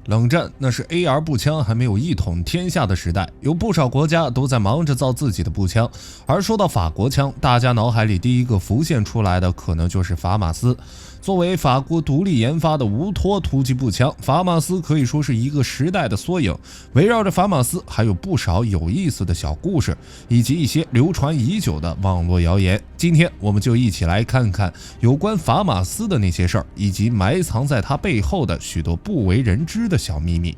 冷战那是 AR 步枪还没有一统天下的时代，有不少国家都在忙着造自己的步枪。而说到法国枪，大家脑海里第一个浮现出来的可能就是法玛斯。作为法国独立研发的无托突击步枪，法玛斯可以说是一个时代的缩影。围绕着法玛斯还有不少有意思的小故事，以及一些流传已久的网络谣言。今天我们就一起来看看有关法玛斯的那些事儿，以及埋藏在它背后的许多不为人知的小秘密。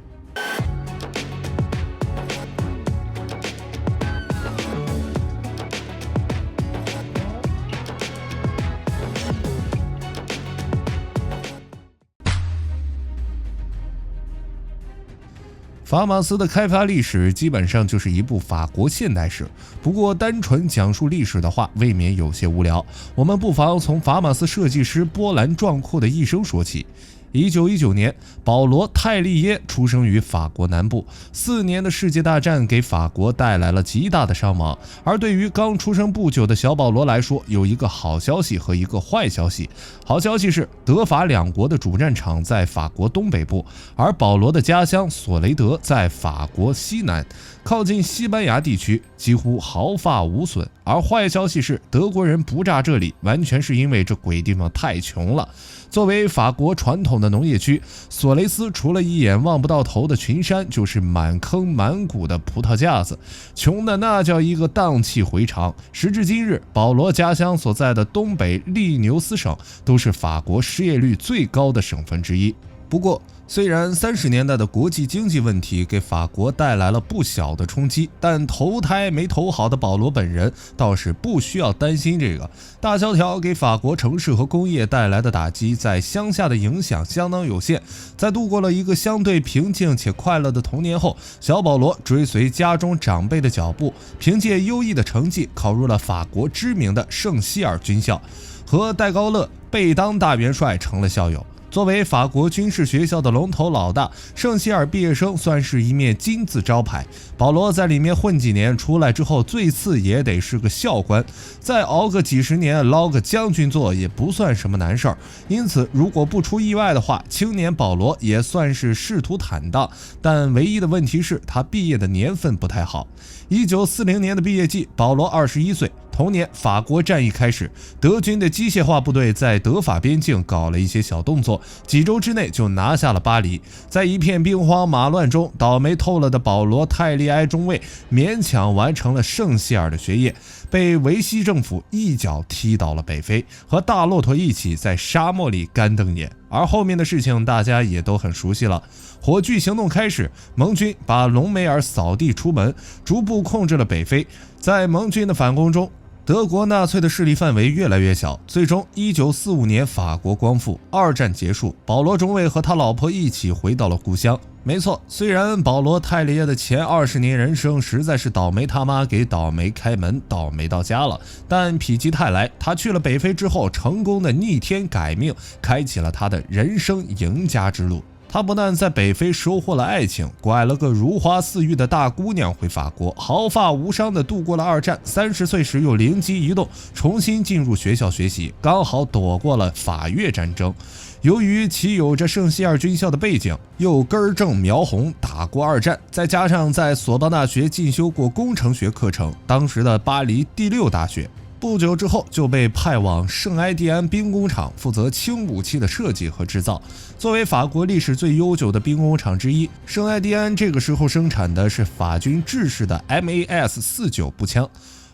法玛斯的开发历史基本上就是一部法国现代史，不过单纯讲述历史的话未免有些无聊，我们不妨从法玛斯设计师波澜壮阔的一生说起。1919年，保罗·泰利耶出生于法国南部。4年的世界大战给法国带来了极大的伤亡，而对于刚出生不久的小保罗来说，有一个好消息和一个坏消息。好消息是，德法两国的主战场在法国东北部，而保罗的家乡索雷德在法国西南，靠近西班牙地区，几乎毫发无损。而坏消息是，德国人不炸这里，完全是因为这鬼地方太穷了。作为法国传统的农业区，索雷斯除了一眼望不到头的群山，就是满坑满谷的葡萄架子，穷的那叫一个荡气回肠。时至今日，保罗家乡所在的东北利牛斯省都是法国失业率最高的省份之一。不过，虽然30年代的国际经济问题给法国带来了不小的冲击，但投胎没投好的保罗本人倒是不需要担心这个。大萧条给法国城市和工业带来的打击，在乡下的影响相当有限。在度过了一个相对平静且快乐的童年后，小保罗追随家中长辈的脚步，凭借优异的成绩考入了法国知名的圣希尔军校，和戴高乐、贝当大元帅成了校友。作为法国军事学校的龙头老大，圣希尔毕业生算是一面金字招牌。保罗在里面混几年，出来之后最次也得是个校官，再熬个几十年捞个将军座也不算什么难事儿。因此如果不出意外的话，青年保罗也算是仕途坦荡。但唯一的问题是他毕业的年份不太好。1940年的毕业季，保罗21岁。同年，法国战役开始，德军的机械化部队在德法边境搞了一些小动作，几周之内就拿下了巴黎。在一片兵荒马乱中，倒霉透了的保罗·泰利埃中尉勉强完成了圣希尔的学业，被维希政府一脚踢到了北非，和大骆驼一起在沙漠里干瞪眼。而后面的事情大家也都很熟悉了。火炬行动开始，盟军把隆美尔扫地出门，逐步控制了北非。在盟军的反攻中，德国纳粹的势力范围越来越小，最终1945年法国光复，二战结束，保罗中尉和他老婆一起回到了故乡。没错，虽然保罗·泰利耶的前20年人生实在是倒霉他妈给倒霉开门，倒霉到家了，但否极泰来，他去了北非之后，成功的逆天改命，开启了他的人生赢家之路。他不但在北非收获了爱情，拐了个如花似玉的大姑娘回法国，毫发无伤地度过了二战。30岁时又灵机一动，重新进入学校学习，刚好躲过了法越战争。由于其有着圣希尔军校的背景，又根正苗红打过二战，再加上在索邦大学进修过工程学课程，当时的巴黎第6大学。不久之后就被派往圣埃蒂安兵工厂负责轻武器的设计和制造。作为法国历史最悠久的兵工厂之一，圣埃蒂安这个时候生产的是法军制式的 MAS-49 步枪。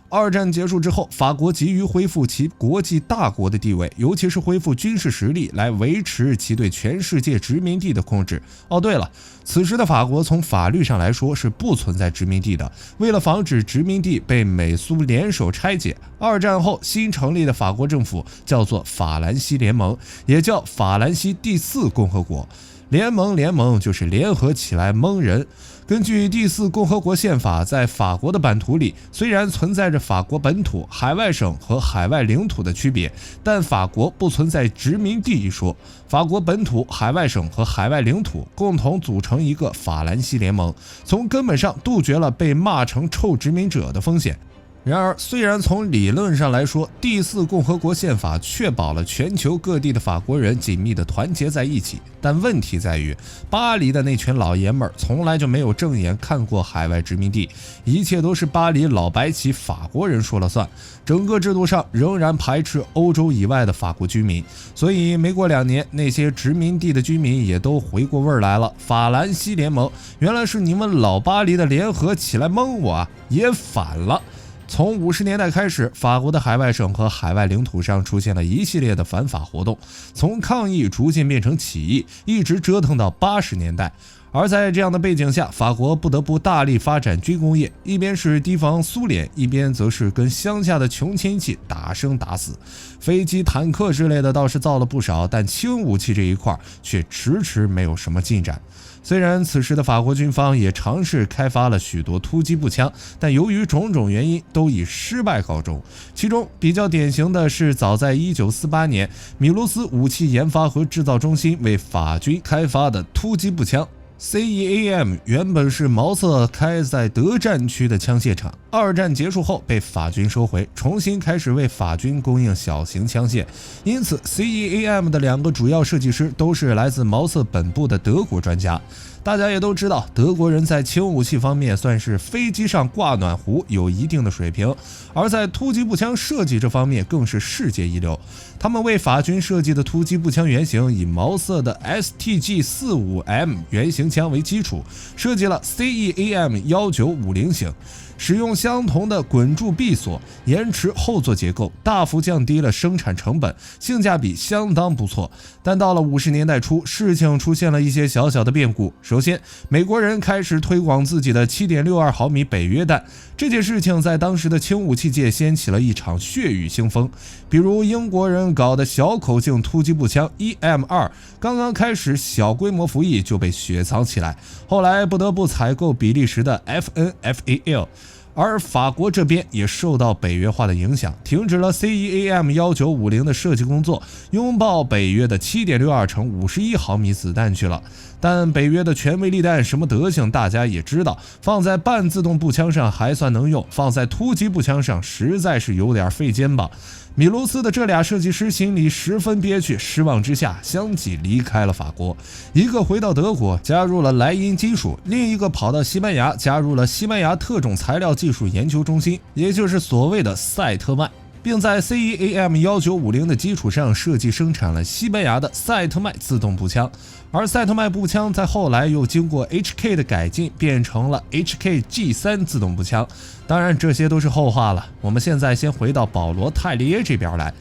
二战结束之后，法国急于恢复其国际大国的地位，尤其是恢复军事实力，来维持其对全世界殖民地的控制。对了，此时的法国从法律上来说是不存在殖民地的。为了防止殖民地被美苏联手拆解，二战后新成立的法国政府叫做法兰西联盟，也叫法兰西第4共和国。联盟就是联合起来蒙人。根据第4共和国宪法，在法国的版图里，虽然存在着法国本土、海外省和海外领土的区别，但法国不存在殖民地一说。法国本土、海外省和海外领土共同组成一个法兰西联盟，从根本上杜绝了被骂成臭殖民者的风险。然而，虽然从理论上来说，第四共和国宪法确保了全球各地的法国人紧密地团结在一起，但问题在于，巴黎的那群老爷们儿从来就没有正眼看过海外殖民地，一切都是巴黎老白旗法国人说了算，整个制度上仍然排斥欧洲以外的法国居民。所以，没过2年，那些殖民地的居民也都回过味儿来了。法兰西联盟原来是你们老巴黎的联合起来蒙我啊，也反了。从50年代开始，法国的海外省和海外领土上出现了一系列的反法活动，从抗议逐渐变成起义，一直折腾到80年代。而在这样的背景下，法国不得不大力发展军工业，一边是提防苏联，一边则是跟乡下的穷亲戚打生打死。飞机、坦克之类的倒是造了不少，但轻武器这一块却迟迟没有什么进展。虽然此时的法国军方也尝试开发了许多突击步枪，但由于种种原因都以失败告终。其中比较典型的是，早在1948年，米卢斯武器研发和制造中心为法军开发的突击步枪。CEAM 原本是毛瑟开在德战区的枪械厂，2战结束后被法军收回，重新开始为法军供应小型枪械。因此 CEAM 的2个主要设计师都是来自毛瑟本部的德国专家。大家也都知道，德国人在轻武器方面算是飞机上挂暖壶，有一定的水平，而在突击步枪设计这方面更是世界一流。他们为法军设计的突击步枪原型以毛瑟的 STG-45M 原型枪为基础，设计了 CEAM-1950 型，使用相同的滚柱闭锁、延迟后座结构，大幅降低了生产成本，性价比相当不错。但到了50年代初，事情出现了一些小小的变故。首先，美国人开始推广自己的 7.62 毫米北约弹，这件事情在当时的轻武器界掀起了一场血雨腥风。比如英国人搞的小口径突击步枪 EM2， 刚刚开始小规模服役就被雪藏起来，后来不得不采购比利时的 FNFAL。而法国这边也受到北约化的影响，停止了 CEAM-1950 的设计工作，拥抱北约的 7.62 乘51毫米子弹去了。但北约的全威力弹什么德行大家也知道，放在半自动步枪上还算能用，放在突击步枪上实在是有点费肩膀。米卢斯的这俩设计师心里十分憋屈，失望之下相继离开了法国，一个回到德国加入了莱茵金属，另一个跑到西班牙加入了西班牙特种材料技术研究中心，也就是所谓的赛特迈，并在 CEAM-1950 的基础上设计生产了西班牙的赛特迈自动步枪。而赛特迈步枪在后来又经过 HK 的改进，变成了 HK-G3 自动步枪。当然这些都是后话了，我们现在先回到保罗·泰利耶这边来。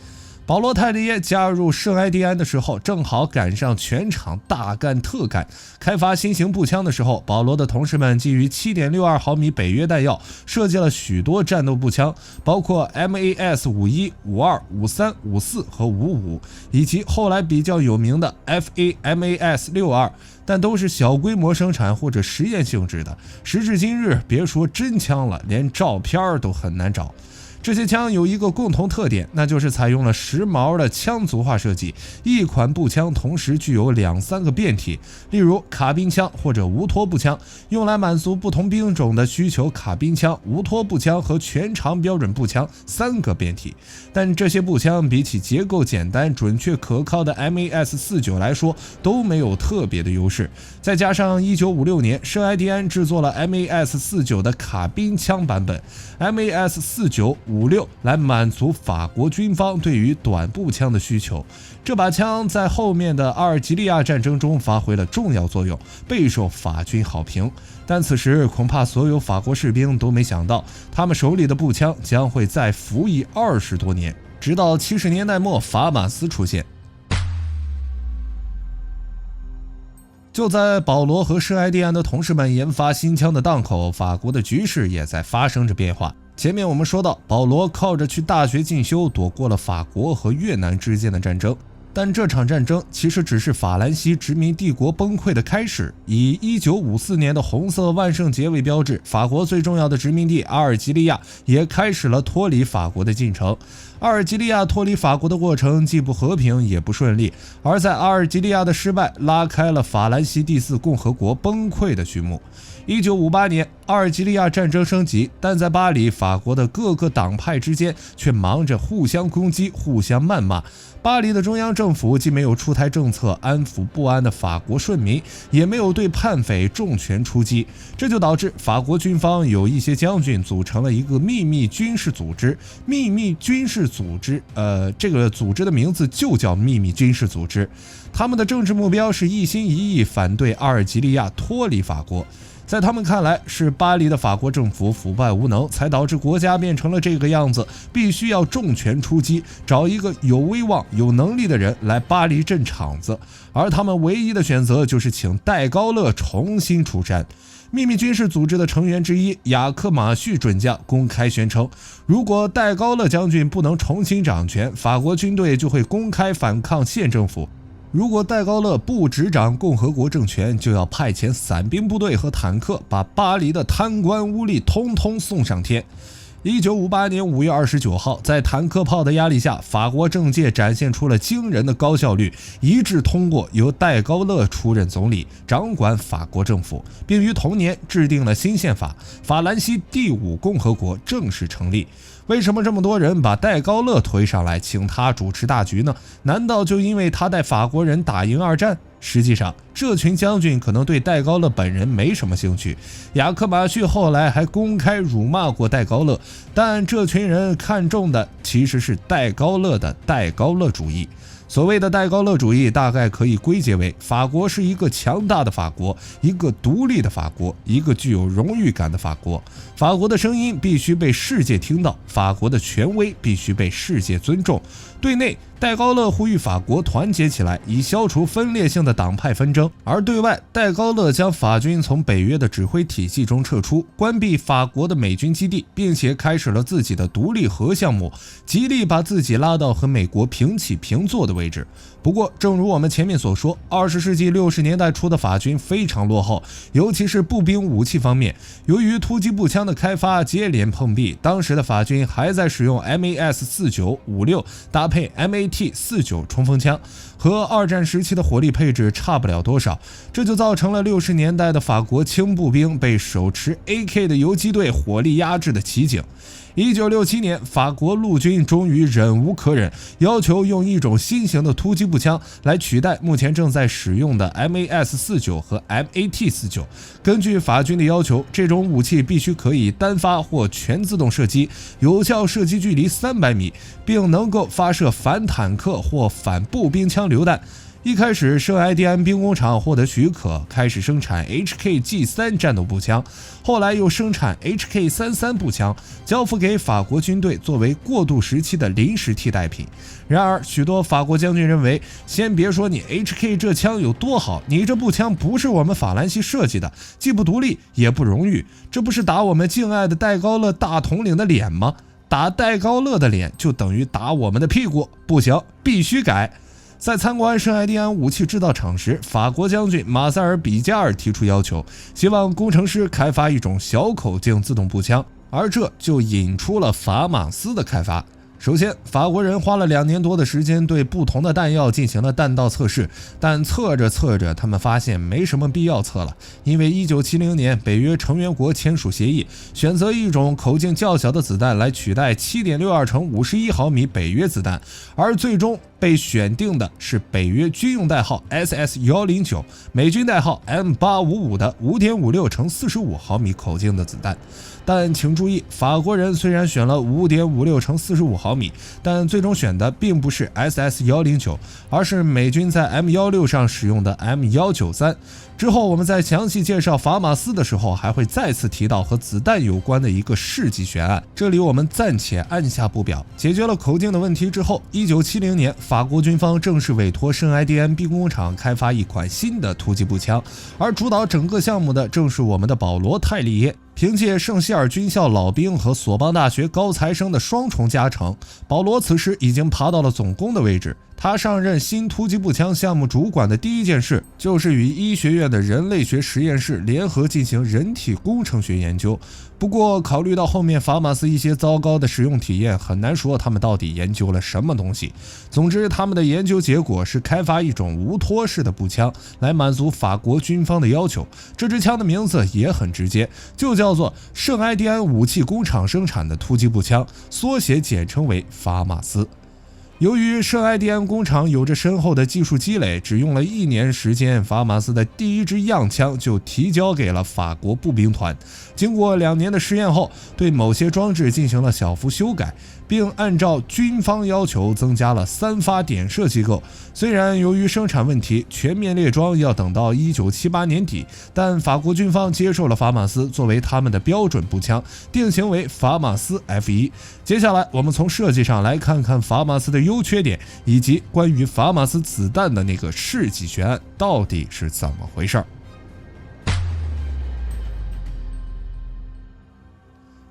保罗·泰利耶加入圣埃蒂安的时候，正好赶上全场大干特干。开发新型步枪的时候，保罗的同事们基于 7.62 毫米北约弹药，设计了许多战斗步枪，包括 MAS-51、52、53、54和55，以及后来比较有名的 FA-MAS-62，但都是小规模生产或者实验性质的。时至今日，别说真枪了，连照片都很难找。这些枪有一个共同特点，那就是采用了时髦的枪族化设计，一款步枪同时具有2-3个变体，例如卡宾枪或者无托步枪，用来满足不同兵种的需求，卡宾枪、无托步枪和全长标准步枪3个变体。但这些步枪比起结构简单、准确可靠的 MAS-49 来说，都没有特别的优势。再加上1956年圣埃蒂安制作了 MAS-49 的卡宾枪版本 MAS-4956 来满足法国军方对于短步枪的需求。这把枪在后面的阿尔及利亚战争中发挥了重要作用，备受法军好评。但此时恐怕所有法国士兵都没想到，他们手里的步枪将会再服役20多年，直到70年代末法马斯出现。就在保罗和圣埃蒂安的同事们研发新枪的档口，法国的局势也在发生着变化。前面我们说到，保罗靠着去大学进修躲过了法国和越南之间的战争，但这场战争其实只是法兰西殖民帝国崩溃的开始。以1954年的红色万圣节为标志，法国最重要的殖民地阿尔及利亚也开始了脱离法国的进程。阿尔及利亚脱离法国的过程既不和平也不顺利，而在阿尔及利亚的失败拉开了法兰西第四共和国崩溃的序幕。1958年，阿尔及利亚战争升级，但在巴黎，法国的各个党派之间却忙着互相攻击、互相谩骂。巴黎的中央政府既没有出台政策安抚不安的法国顺民，也没有对叛匪重拳出击，这就导致法国军方有一些将军组成了一个秘密军事组织。秘密军事组织，这个组织的名字就叫秘密军事组织。他们的政治目标是一心一意反对阿尔及利亚脱离法国。在他们看来，是巴黎的法国政府腐败无能，才导致国家变成了这个样子，必须要重拳出击，找一个有威望、有能力的人来巴黎镇场子。而他们唯一的选择就是请戴高乐重新出山。秘密军事组织的成员之一雅克马叙准将公开宣称，如果戴高乐将军不能重新掌权，法国军队就会公开反抗县政府。如果戴高乐不执掌共和国政权，就要派遣伞兵部队和坦克，把巴黎的贪官污吏通通送上天。1958年5月29号，在坦克炮的压力下，法国政界展现出了惊人的高效率，一致通过由戴高乐出任总理，掌管法国政府，并于同年制定了新宪法，法兰西第5共和国正式成立。为什么这么多人把戴高乐推上来，请他主持大局呢？难道就因为他带法国人打赢二战？实际上，这群将军可能对戴高乐本人没什么兴趣。雅克马叙后来还公开辱骂过戴高乐，但这群人看重的其实是戴高乐的戴高乐主义。所谓的戴高乐主义大概可以归结为，法国是一个强大的法国，一个独立的法国，一个具有荣誉感的法国。法国的声音必须被世界听到，法国的权威必须被世界尊重。对内，戴高乐呼吁法国团结起来，以消除分裂性的党派纷争；而对外，戴高乐将法军从北约的指挥体系中撤出，关闭法国的美军基地，并且开始了自己的独立核项目，极力把自己拉到和美国平起平坐的位置。不过，正如我们前面所说，20世纪60年代初的法军非常落后，尤其是步兵武器方面。由于突击步枪的开发接连碰壁，当时的法军还在使用 MAS-4956 搭配 MAT-49 冲锋枪，和二战时期的火力配置差不了多少，这就造成了60年代的法国轻步兵被手持 AK 的游击队火力压制的奇景。1967年，法国陆军终于忍无可忍，要求用一种新型的突击步枪来取代目前正在使用的 MAS-49 和 MAT-49。根据法军的要求，这种武器必须可以单发或全自动射击，有效射击距离300米，并能够发射反坦克或反步兵枪榴弹。一开始，圣埃蒂安兵工厂获得许可，开始生产 HK-G3 战斗步枪，后来又生产 HK-33 步枪，交付给法国军队作为过渡时期的临时替代品。然而，许多法国将军认为，先别说你 HK 这枪有多好，你这步枪不是我们法兰西设计的，既不独立也不荣誉，这不是打我们敬爱的戴高乐大统领的脸吗？打戴高乐的脸就等于打我们的屁股，不行，必须改。在参观圣埃蒂安武器制造厂时，法国将军马塞尔·比加尔提出要求，希望工程师开发一种小口径自动步枪，而这就引出了法马斯的开发。首先，法国人花了2年多的时间对不同的弹药进行了弹道测试，但测着，他们发现没什么必要测了，因为1970年北约成员国签署协议，选择一种口径较小的子弹来取代 7.62 乘51毫米北约子弹，而最终被选定的是北约军用代号 SS-109， 美军代号 M855 的 5.56 乘45毫米口径的子弹。但请注意，法国人虽然选了 5.56 乘45毫米，但最终选的并不是 SS-109， 而是美军在 M16 上使用的 M193。之后我们在详细介绍法马斯的时候，还会再次提到和子弹有关的一个世纪悬案，这里我们暂且按下不表。解决了口径的问题之后，1970年，法国军方正式委托圣埃蒂安兵工厂开发一款新的突击步枪，而主导整个项目的正是我们的保罗·泰利耶。凭借圣希尔军校老兵和索邦大学高材生的双重加成，保罗此时已经爬到了总攻的位置。他上任新突击步枪项目主管的第一件事，就是与医学院的人类学实验室联合进行人体工程学研究。不过，考虑到后面法马斯一些糟糕的使用体验，很难说他们到底研究了什么东西。总之，他们的研究结果是开发一种无托式的步枪，来满足法国军方的要求。这支枪的名字也很直接，就叫做圣埃蒂安武器工厂生产的突击步枪，缩写简称为法马斯。由于圣埃蒂安工厂有着深厚的技术积累，只用了1年时间，法马斯的第一支样枪就提交给了法国步兵团。经过2年的试验后，对某些装置进行了小幅修改，并按照军方要求增加了3发点射机构。虽然由于生产问题，全面列装要等到1978年底，但法国军方接受了法马斯作为他们的标准步枪，定型为法马斯 F1。接下来，我们从设计上来看看法马斯的优缺点，以及关于法马斯子弹的那个世纪悬案到底是怎么回事。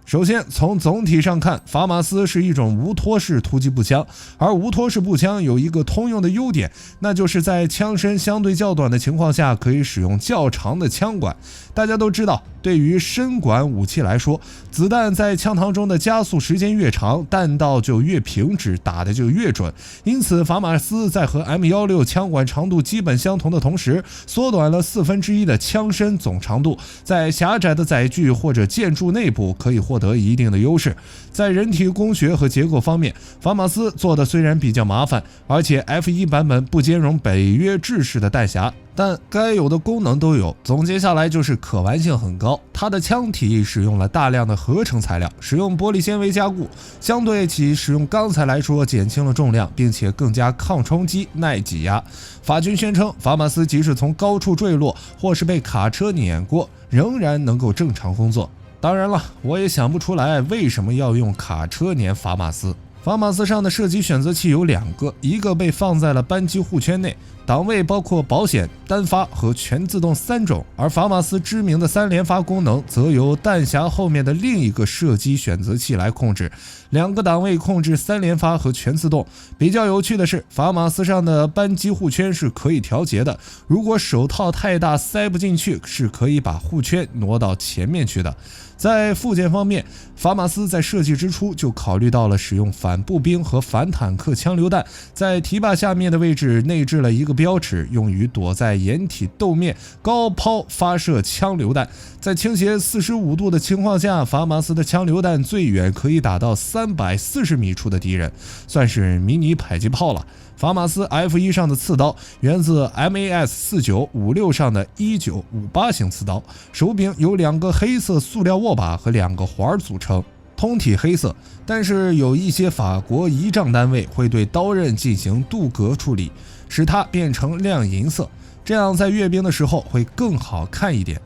首先，从总体上看，法马斯是一种无托式突击步枪，而无托式步枪有一个通用的优点，那就是在枪身相对较短的情况下，可以使用较长的枪管。大家都知道，对于深管武器来说，子弹在枪膛中的加速时间越长，弹道就越平直，打的就越准。因此，法马斯在和 M16 枪管长度基本相同的同时，缩短了1/4的枪身总长度，在狭窄的载具或者建筑内部可以获得一定的优势。在人体工学和结构方面，法马斯做的虽然比较麻烦，而且 F1 版本不兼容北约制式的弹匣，但该有的功能都有。总结下来就是可玩性很高。它的枪体使用了大量的合成材料，使用玻璃纤维加固，相对其使用钢材来说减轻了重量，并且更加抗冲击、耐挤压。法军宣称，法马斯即使从高处坠落或是被卡车碾过，仍然能够正常工作。当然了，我也想不出来为什么要用卡车碾法马斯。法马斯上的射击选择器有2个，一个被放在了扳机护圈内，档位包括保险、单发和全自动3种，而法马斯知名的3连发功能则由弹匣后面的另一个射击选择器来控制，2个档位控制3连发和全自动。比较有趣的是，法马斯上的扳机护圈是可以调节的，如果手套太大塞不进去，是可以把护圈挪到前面去的。在附件方面，法马斯在设计之初就考虑到了使用反步兵和反坦克枪榴弹，在提把下面的位置内置了一个标尺，用于躲在掩体斗面高抛发射枪榴弹。在倾斜45度的情况下，法马斯的枪榴弹最远可以打到340米处的敌人，算是迷你迫击炮了。法马斯 F1 上的刺刀源自 MAS4956 上的1958型刺刀，手柄由2个黑色塑料握把和2个环组成，通体黑色，但是有一些法国仪仗单位会对刀刃进行镀铬处理，使它变成亮银色，这样在阅兵的时候会更好看一点。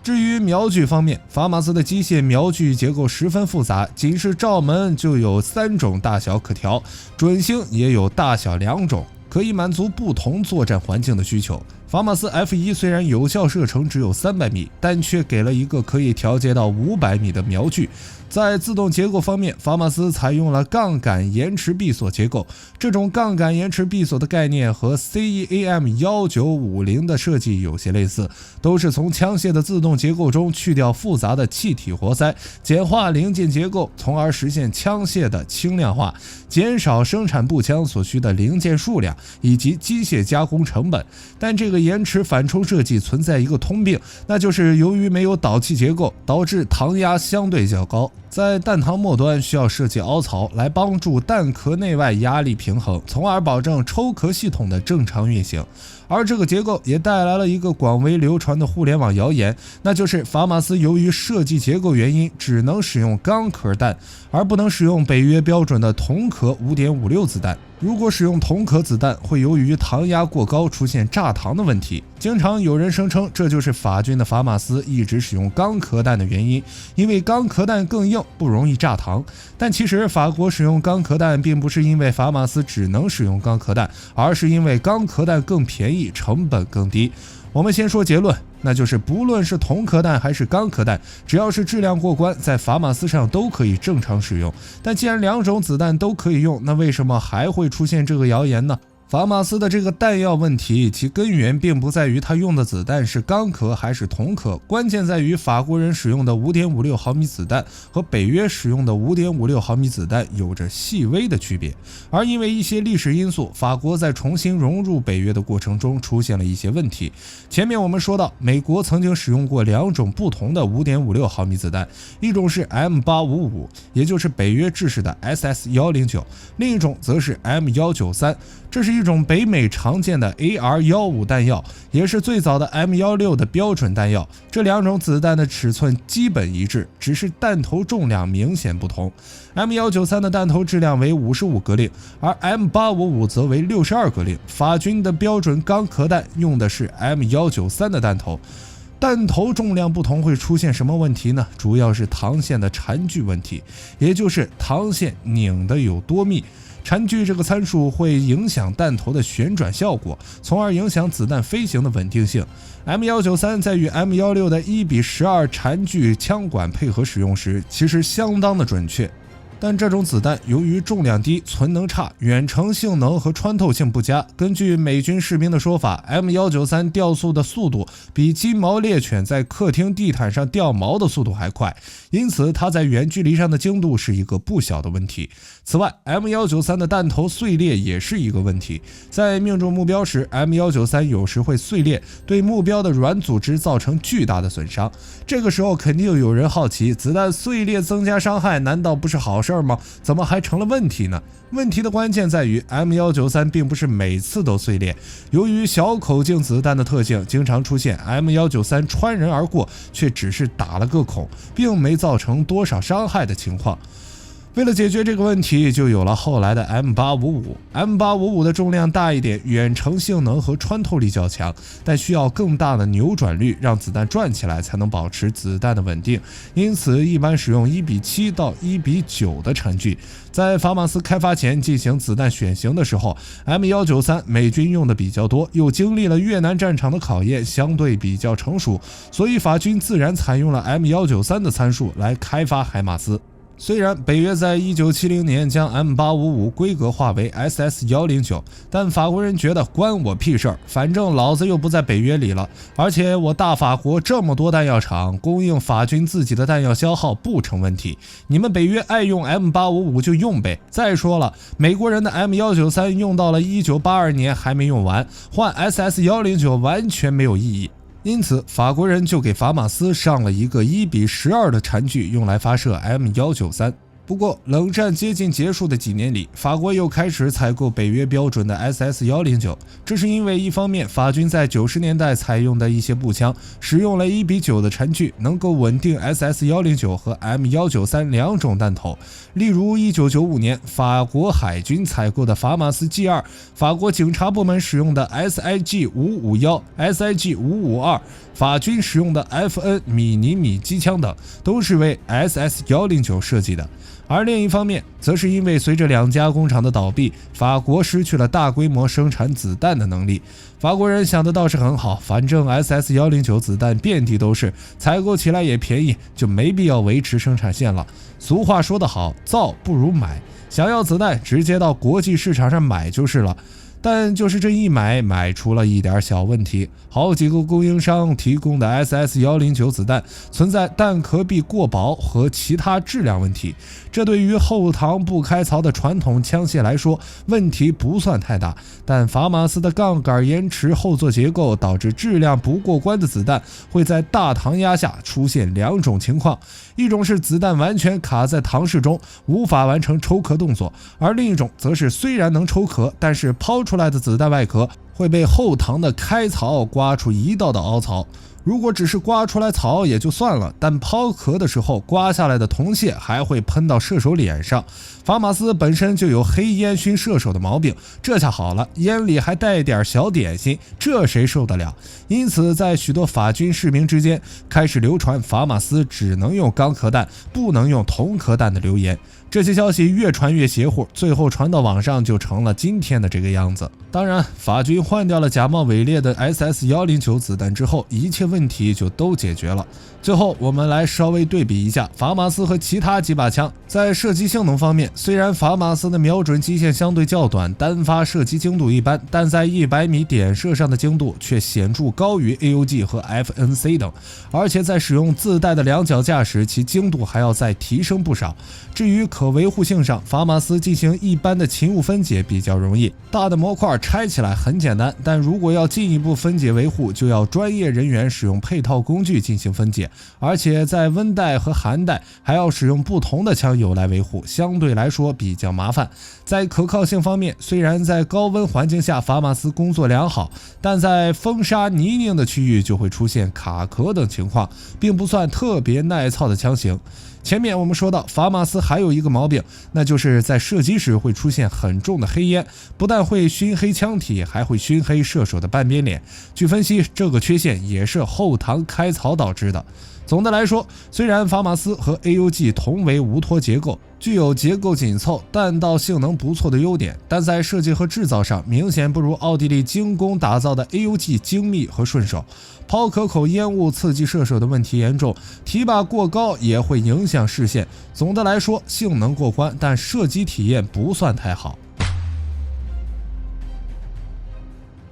至于瞄具方面，法马斯的机械瞄具结构十分复杂，仅是罩门就有3种大小可调，准星也有大小2种，可以满足不同作战环境的需求。法马斯 F1 虽然有效射程只有300米，但却给了一个可以调节到500米的瞄具。在自动结构方面，法马斯采用了杠杆延迟闭锁结构，这种杠杆延迟闭锁的概念和 CEAM1950 的设计有些类似，都是从枪械的自动结构中去掉复杂的气体活塞，简化零件结构，从而实现枪械的轻量化，减少生产步枪所需的零件数量以及机械加工成本。但这个延迟反冲设计存在一个通病，那就是由于没有导气结构，导致膛压相对较高，在弹膛末端需要设计凹槽来帮助弹壳内外压力平衡，从而保证抽壳系统的正常运行。而这个结构也带来了一个广为流传的互联网谣言，那就是法马斯由于设计结构原因只能使用钢壳弹，而不能使用北约标准的铜壳 5.56 子弹。如果使用铜壳子弹，会由于膛压过高出现炸膛的问题。经常有人声称这就是法军的法马斯一直使用钢壳弹的原因，因为钢壳弹更硬，不容易炸膛。但其实法国使用钢壳弹并不是因为法马斯只能使用钢壳弹，而是因为钢壳弹更便宜，成本更低。我们先说结论，那就是不论是铜壳弹还是钢壳弹，只要是质量过关，在法马斯上都可以正常使用。但既然两种子弹都可以用，那为什么还会出现这个谣言呢？法马斯的这个弹药问题，其根源并不在于他用的子弹是钢壳还是铜壳，关键在于法国人使用的 5.56 毫米子弹和北约使用的 5.56 毫米子弹有着细微的区别。而因为一些历史因素，法国在重新融入北约的过程中出现了一些问题。前面我们说到，美国曾经使用过两种不同的 5.56 毫米子弹，一种是 M855， 也就是北约制式的 SS109， 另一种则是 M193， 这是一种北美常见的 AR-15 弹药，也是最早的 M16 的标准弹药。这两种子弹的尺寸基本一致，只是弹头重量明显不同。M193 的弹头质量为55格令，而 M855 则为62格令。法军的标准钢壳弹用的是 M193 的弹头。弹头重量不同会出现什么问题呢？主要是膛线的缠距问题，也就是膛线拧的有多密。缠距这个参数会影响弹头的旋转效果，从而影响子弹飞行的稳定性。M193 在与 M16 的1:12缠距枪管配合使用时，其实相当的准确。但这种子弹由于重量低、存能差、远程性能和穿透性不佳，根据美军士兵的说法， M193 掉速的速度比金毛猎犬在客厅地毯上掉毛的速度还快，因此它在远距离上的精度是一个不小的问题。此外， M193 的弹头碎裂也是一个问题，在命中目标时， M193 有时会碎裂，对目标的软组织造成巨大的损伤。这个时候肯定有人好奇，子弹碎裂增加伤害难道不是好事吗？怎么还成了问题呢？问题的关键在于 M193 并不是每次都碎裂，由于小口径子弹的特性，经常出现 M193 穿人而过，却只是打了个孔，并没造成多少伤害的情况。为了解决这个问题，就有了后来的 M855。M855 的重量大一点，远程性能和穿透力较强，但需要更大的扭转率，让子弹转起来才能保持子弹的稳定，因此一般使用1:7到1:9的缠距。在法马斯开发前进行子弹选型的时候， M193 美军用的比较多，又经历了越南战场的考验，相对比较成熟，所以法军自然采用了 M193 的参数来开发海马斯。虽然北约在1970年将 M855 规格化为 SS109， 但法国人觉得关我屁事儿，反正老子又不在北约里了，而且我大法国这么多弹药厂，供应法军自己的弹药消耗不成问题，你们北约爱用 M855 就用呗。再说了，美国人的 M193 用到了1982年还没用完，换 SS109 完全没有意义。因此，法国人就给法马斯上了一个1:12的缠距，用来发射 M193。不过，冷战接近结束的几年里，法国又开始采购北约标准的 SS109， 这是因为一方面，法军在90年代采用的一些步枪使用了1:9的缠距，能够稳定 SS109 和 M193 两种弹头。例如1995年，法国海军采购的法马斯 G2， 法国警察部门使用的 SIG551、SIG552， 法军使用的 FN 米机枪等，都是为 SS109 设计的。而另一方面，则是因为随着两家工厂的倒闭，法国失去了大规模生产子弹的能力。法国人想的倒是很好，反正 SS109 子弹遍地都是，采购起来也便宜，就没必要维持生产线了。俗话说得好，造不如买，想要子弹直接到国际市场上买就是了。但就是这一买出了一点小问题，好几个供应商提供的 SS109 子弹存在弹壳壁过薄和其他质量问题，这对于后膛不开槽的传统枪械来说问题不算太大，但法马斯的杠杆延迟后座结构导致质量不过关的子弹会在大膛压下出现两种情况，一种是子弹完全卡在膛室中无法完成抽壳动作，而另一种则是虽然能抽壳，但是抛出来的子弹外壳会被后膛的开槽刮出一道道凹槽。如果只是刮出来槽也就算了，但抛壳的时候刮下来的铜屑还会喷到射手脸上。法马斯本身就有黑烟熏射手的毛病，这下好了，烟里还带点小点心，这谁受得了？因此在许多法军士兵之间开始流传法马斯只能用钢壳弹，不能用铜壳弹的流言。这些消息越传越邪乎，最后传到网上就成了今天的这个样子。当然，法军换掉了假冒伪劣的 SS-109子弹之后，一切问题就都解决了。最后，我们来稍微对比一下法马斯和其他几把枪。在射击性能方面，虽然法马斯的瞄准基线相对较短，单发射击精度一般，但在100米点射上的精度却显著高于 AUG 和 FNC 等，而且在使用自带的两脚架时，其精度还要再提升不少。至于可维护性上，法马斯进行一般的勤务分解比较容易，大的模块拆起来很简单，但如果要进一步分解维护，就要专业人员使用配套工具进行分解，而且在温带和寒带还要使用不同的枪油来维护，相对来说比较麻烦。在可靠性方面，虽然在高温环境下法马斯工作良好，但在风沙泥泞的区域就会出现卡壳等情况，并不算特别耐操的枪型。前面我们说到，法马斯还有一个毛病，那就是在射击时会出现很重的黑烟，不但会熏黑枪体，还会熏黑射手的半边脸。据分析，这个缺陷也是后膛开槽导致的。总的来说，虽然法马斯和 AUG 同为无托结构，具有结构紧凑、弹道性能不错的优点，但在设计和制造上明显不如奥地利精工打造的 AUG 精密和顺手。抛壳口烟雾刺激射手的问题严重，提把过高也会影响视线。总的来说，性能过关，但射击体验不算太好。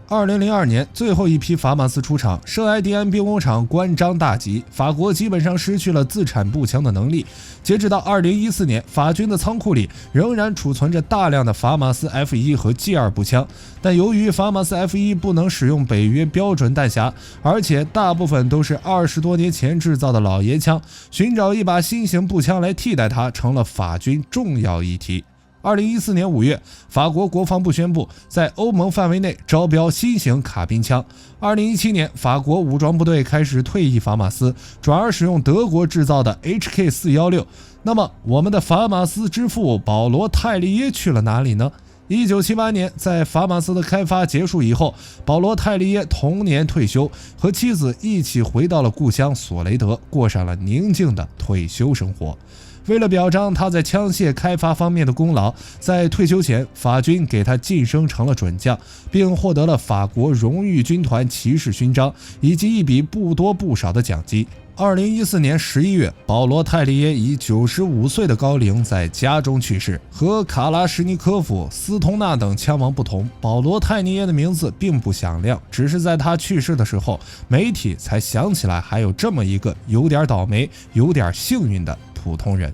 2002年，最后一批法马斯出厂，圣埃蒂安兵工厂关张大吉，法国基本上失去了自产步枪的能力。截止到2014年，法军的仓库里仍然储存着大量的法马斯 F1 和 G2 步枪，但由于法马斯 F1 不能使用北约标准弹匣，而且大部分都是20多年前制造的老爷枪，寻找一把新型步枪来替代它，成了法军重要议题。2014年5月，法国国防部宣布在欧盟范围内招标新型卡宾枪。2017年，法国武装部队开始退役法马斯，转而使用德国制造的 HK416。那么，我们的法马斯之父保罗·泰利耶去了哪里呢？1978年，在法马斯的开发结束以后，保罗·泰利耶同年退休，和妻子一起回到了故乡索雷德，过上了宁静的退休生活。为了表彰他在枪械开发方面的功劳，在退休前，法军给他晋升成了准将，并获得了法国荣誉军团骑士勋章以及一笔不多不少的奖金。2014年11月，保罗·泰利耶以95岁的高龄在家中去世。和卡拉什尼科夫、斯通纳等枪王不同，保罗·泰利耶的名字并不响亮，只是在他去世的时候，媒体才想起来还有这么一个有点倒霉、有点幸运的普通人。